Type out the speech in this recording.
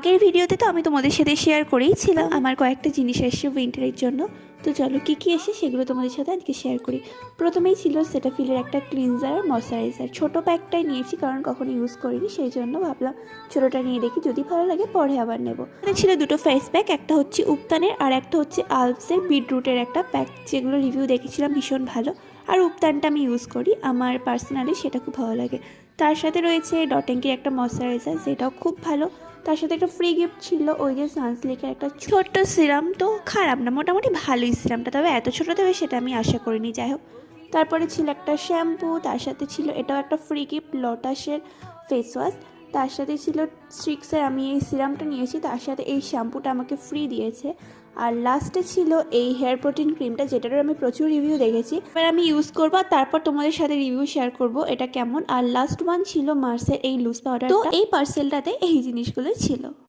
আগের ভিডিওতে তো আমি তোমাদের সাথে শেয়ার করেইছিলাম আমার কয়েকটা জিনিস এসে উইন্টারের জন্য। তো চলো কী কী এসে সেগুলো তোমাদের সাথে আজকে শেয়ার করি। প্রথমেই ছিল সেটাফিলের একটা ক্লিনজার ময়শ্চারাইজার, ছোটো প্যাকটাই নিয়েছি কারণ কখনো ইউজ করিনি, সেই জন্য ভাবলাম ছোটোটা নিয়ে দেখি, যদি ভালো লাগে পরে আবার নেবো। ছিল দুটো ফেস প্যাক, একটা হচ্ছে উপতানের আর একটা হচ্ছে আলপসের বিটরুটের একটা প্যাক, যেগুলো রিভিউ দেখেছিলাম ভীষণ ভালো। আর উপতানটা আমি ইউজ করি, আমার পার্সোনালি সেটা খুব ভালো লাগে। তার সাথে রয়েছে ডট অ্যান্ড কির একটা ময়শ্চারাইজার, সেটাও খুব ভালো। তার সাথে একটা ফ্রি গিফট ছিল ওই যে সানসিল্কের একটা ছোট্ট সিরাম, তো খারাপ না, মোটামুটি ভালোই সিরামটা, তবে এত ছোটো দেবে সেটা আমি আশা করিনি। যাই হোক, তারপরে ছিল একটা শ্যাম্পু, তার সাথে ছিল এটাও একটা ফ্রি গিফট লোটাসের ফেস ওয়াশ, তার সাথে ছিল স্ট্রিক্সের, আমি এই সিরামটা নিয়েছি, তার সাথে এই শ্যাম্পুটা আমাকে ফ্রি দিয়েছে। আর লাস্টে ছিল এই হেয়ার প্রোটিন ক্রিমটা, যেটার আমি প্রচুর রিভিউ দেখেছি, এবার আমি ইউজ করবো তারপর তোমাদের সাথে রিভিউ শেয়ার করব এটা কেমন। আর লাস্ট ওয়ান ছিল মার্সের এই লুজ পাউডার, তো এই পার্সেলটাতে এই জিনিসগুলো ছিল।